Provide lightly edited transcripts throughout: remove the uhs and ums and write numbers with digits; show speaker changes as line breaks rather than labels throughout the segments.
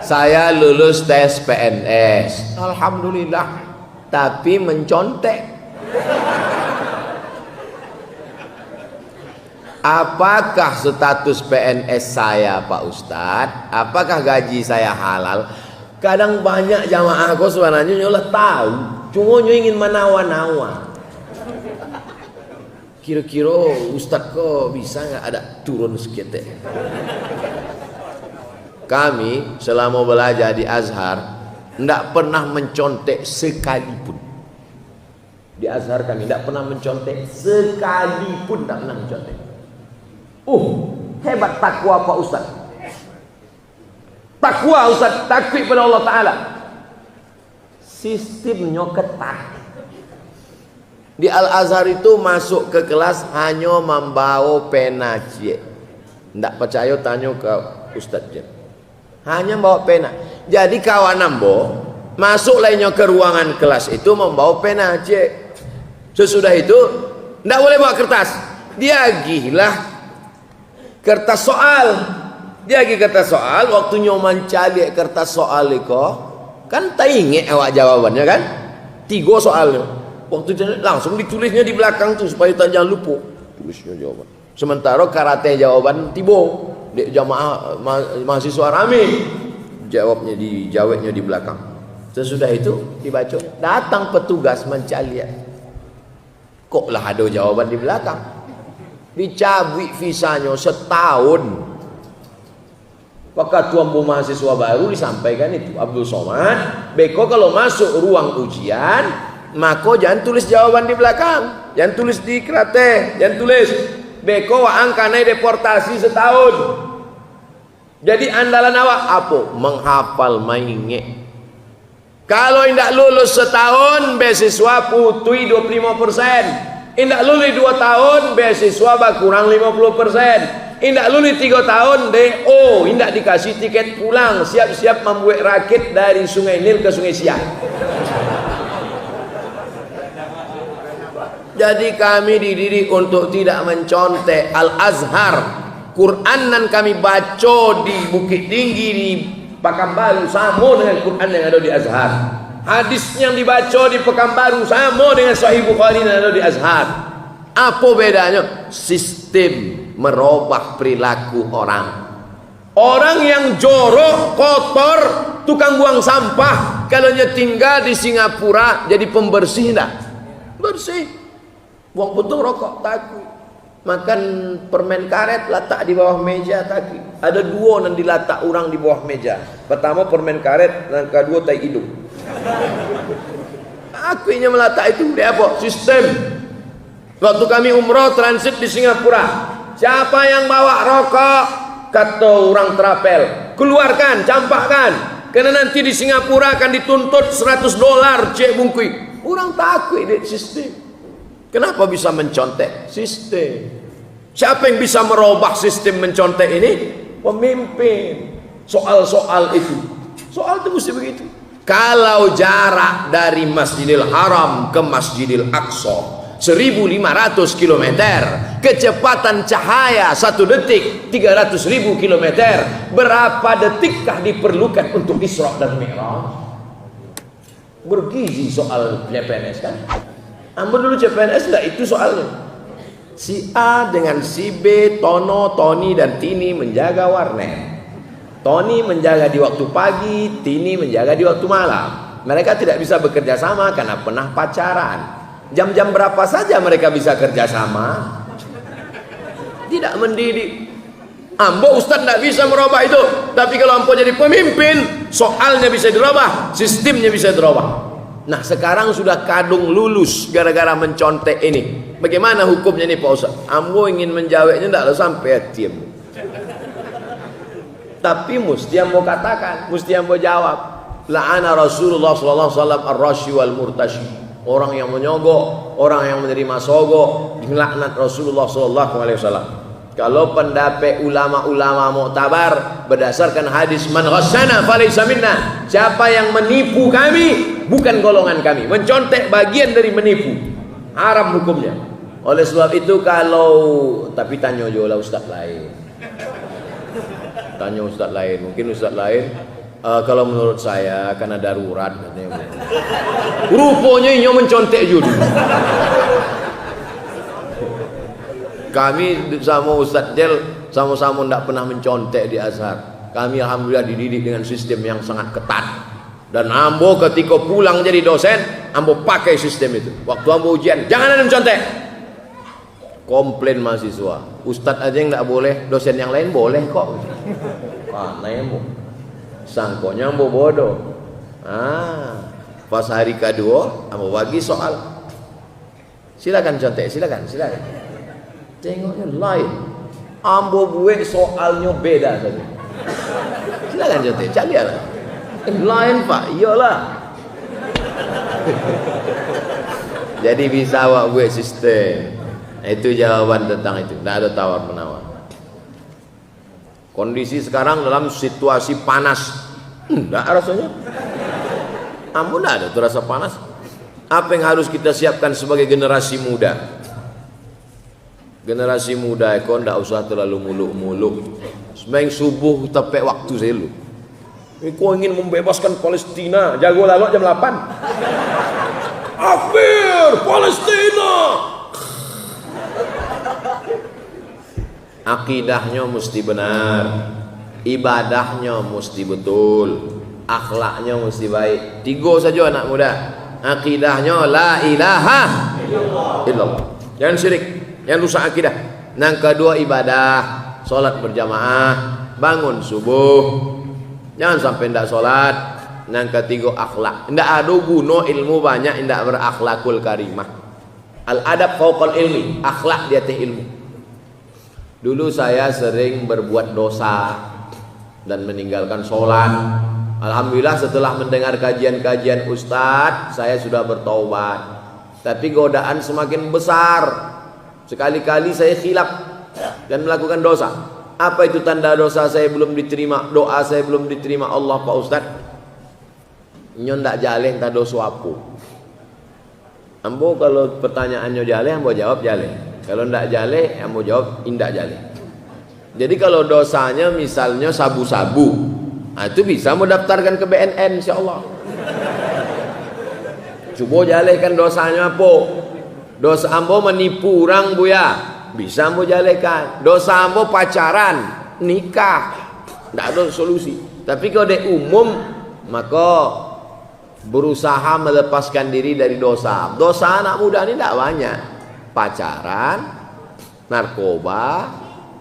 Saya lulus tes PNS, alhamdulillah, tapi mencontek. Apakah status PNS saya Pak Ustadz? Apakah gaji saya halal? Kadang banyak jamaah kau sebenarnya nyolah tahu, cuma ingin menawa-nawa. Kira-kira Ustadz kok bisa nggak ada turun sekitar? Kami selama belajar di Azhar tidak pernah mencontek sekalipun. Di Azhar kami tidak pernah mencontek sekalipun, tidak pernah mencontek. Hebat takwa Pak Ustaz. Takwa Ustaz, takwa pada Allah Ta'ala. Sistemnya ketat. Di Al-Azhar itu masuk ke kelas hanya membawa pena cie. Tidak percaya tanya ke Ustaz je. Hanya bawa pena. Jadi kawan nambo masuk lainnya ke ruangan kelas itu membawa pena cie. Sesudah itu tidak boleh bawa kertas. Dia gila kertas soal, dia lagi kertas soal. Waktunya mencari kertas soal itu kan tak ingat awak jawabannya kan, 3 soalnya. Waktu langsung ditulisnya di belakang tuh supaya tak jangan lupa tulisnya jawaban. Sementara karate jawaban tibo di jamaah mahasiswa rame, jawabnya di belakang. Sesudah itu dibaca, datang petugas mencari, kok lah ada jawaban di belakang. Dicabut visanya setahun. Maka tuan mahasiswa baru disampaikan itu Abdul Somad, beko kalau masuk ruang ujian maka jangan tulis jawaban di belakang, jangan tulis di kerate, jangan tulis beko angkane deportasi setahun. Jadi andalan awak apa? Menghafal mainge. Kalau tidak lulus setahun beasiswa putui 25%. Indak lulus 2 tahun beasiswa berkurang 50%. Indak lulus 3 tahun DO, indak dikasih tiket pulang, siap-siap membuat rakit dari Sungai Nil ke Sungai Siak. Jadi kami dididik untuk tidak mencontek. Al-Azhar, Quranan kami baca di Bukit Tinggi di Pekanbaru sama dengan Quran yang ada di Azhar. Hadis yang dibaca di Pekanbaru sama dengan Sahih Bukhari yang ada di Azhar. Apa bedanya? Sistem merubah perilaku orang. Orang yang jorok, kotor, tukang buang sampah, kalau dia tinggal di Singapura jadi pembersih enggak? Bersih. Buang putung rokok takut. Makan permen karet letak di bawah meja takut. Ada 2 yang diletak orang di bawah meja. Pertama permen karet, yang kedua tai hidung. Akunya meletak itu dia apa? Sistem. Waktu kami umroh transit di Singapura, siapa yang bawa rokok? Kata orang terapel, keluarkan, campakkan. Karena nanti di Singapura akan dituntut $100 cek bungkui. Orang takut di sistem. Kenapa bisa mencontek? Sistem. Siapa yang bisa merubah sistem mencontek ini? Pemimpin. Soal-soal itu. Soal itu mesti begitu. Kalau jarak dari Masjidil Haram ke Masjidil Aqsa 1.500 km, kecepatan cahaya 1 detik 300.000 km, berapa detikkah diperlukan untuk Isra dan Mi'raj? Bergizi soal CPNS kan? Ambil dulu CPNS enggak itu soalnya. Si A dengan si B, Tono, Tony dan Tini menjaga warnet. Tony menjaga di waktu pagi, Tini menjaga di waktu malam. Mereka tidak bisa bekerja sama karena pernah pacaran. Jam-jam berapa saja mereka bisa kerja sama? Tidak mendidik. Ambo Ustaz tidak bisa merubah itu. Tapi kalau ambo jadi pemimpin, soalnya bisa dirubah, sistemnya bisa dirubah. Nah sekarang sudah kadung lulus gara-gara mencontek ini. Bagaimana hukumnya nih Pak Ustaz? Ambo ingin menjawabnya tidak sampai diam. Tapi mesti yang mau katakan, mesti yang mau jawab. La'ana Rasulullah sallallahu alaihi wasallam ar-rashi wal murtashi. Orang yang menyogok, orang yang menerima sogok, dilaknat Rasulullah sallallahu alaihi wasallam. Kalau pendapat ulama-ulama muktabar berdasarkan hadis man ghasyana falaysa minna. Siapa yang menipu kami bukan golongan kami. Mencontek bagian dari menipu. Haram hukumnya. Oleh sebab itu kalau tapi tanya juga lah ustaz lain. Tanya ustaz lain, mungkin ustaz lain Kalau menurut saya karena darurat katanya. Rupanya ini mencontek juga. Kami sama Ustadz Del sama-sama tidak pernah mencontek di Azhar. Kami alhamdulillah dididik dengan sistem yang sangat ketat. Dan ambo ketika pulang jadi dosen, ambo pakai sistem itu. Waktu ambo ujian, jangan ada mencontek. Komplain mahasiswa, Ustadz aja yang tidak boleh, dosen yang lain boleh kok. Karena ambo sangkonya ambo bodoh. Pas hari kedua ambo bagi soal. Silakan contek, silakan. Tengoknya lain. Ambo buat soalnya beda saja. Silakan contek, cari lah. Lain Pak, iyalah. Jadi bisa awak buat sistem. Itu jawaban tentang itu. Tidak ada tawar menawar. Kondisi sekarang dalam situasi panas, enggak rasanya. Ampun, enggak ada tuh rasa panas. Apa yang harus kita siapkan sebagai generasi muda? Generasi muda kau enggak usah terlalu muluk-muluk. Sembahyang subuh tepat waktu saya lu. Kau ingin membebaskan Palestina, jago lalu jam 8. Akhir Palestina. Akidahnya mesti benar, ibadahnya mesti betul, akhlaknya mesti baik. 3 saja anak muda. Akidahnya la ilaha illallah, jangan syirik, jangan rusak akidah. Yang kedua ibadah, sholat berjamaah, bangun subuh, jangan sampai tidak sholat. Yang ketiga akhlak, tidak ada guna ilmu banyak tidak berakhlakul karimah. Al adab fauqal ilmi, akhlak di atas ilmu. Dulu saya sering berbuat dosa dan meninggalkan sholat. Alhamdulillah setelah mendengar kajian-kajian Ustadz, saya sudah bertaubat. Tapi godaan semakin besar. Sekali-kali saya khilaf dan melakukan dosa. Apa itu tanda dosa saya belum diterima, doa saya belum diterima Allah Pak Ustadz? Nyon tak jaleh tak dosa apa. Ambo kalau pertanyaannya jaleh, ambo jawab jaleh. Kalau ndak jale, yang mau jawab indak jale. Jadi kalau dosanya misalnya sabu-sabu, itu bisa mau daftarkan ke BNN insyaallah. Coba jalekan dosanya apa? Dosa ambo menipu orang buya, bisa mau jalekan. Dosa ambo pacaran, nikah, ndak ada solusi. Tapi kalau dia umum, maka berusaha melepaskan diri dari dosa. Dosa anak muda ini tidak banyak. Pacaran, narkoba,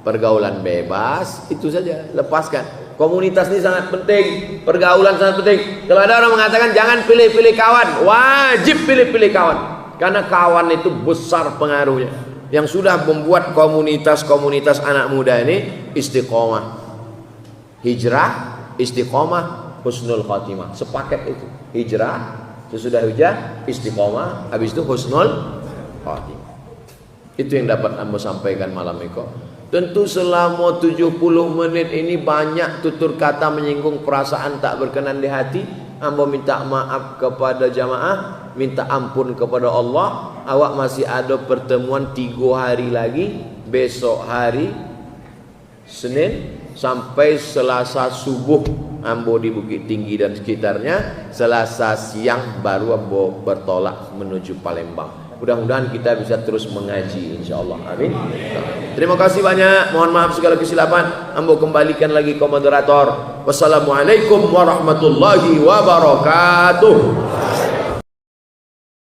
pergaulan bebas, itu saja, lepaskan. Komunitas ini sangat penting, pergaulan sangat penting. Kalau ada orang mengatakan jangan pilih-pilih kawan, wajib pilih-pilih kawan. Karena kawan itu besar pengaruhnya. Yang sudah membuat komunitas-komunitas anak muda ini istiqomah. Hijrah, istiqomah, husnul khatimah. Sepaket itu. Hijrah, sesudah hijrah, istiqomah, habis itu husnul khatimah. Itu yang dapat ambo sampaikan malam ini. Tentu selama 70 menit ini banyak tutur kata menyinggung perasaan tak berkenan di hati. Ambo minta maaf kepada jamaah, minta ampun kepada Allah. Awak masih ada pertemuan 3 hari lagi. Besok hari Senin sampai Selasa subuh ambo di Bukit Tinggi dan sekitarnya. Selasa siang baru ambo bertolak menuju Palembang. Mudah-mudahan kita bisa terus mengaji insyaallah. Amin. Terima kasih banyak. Mohon maaf segala kesilapan. Ambo kembalikan lagi ke moderator. Wassalamualaikum warahmatullahi wabarakatuh.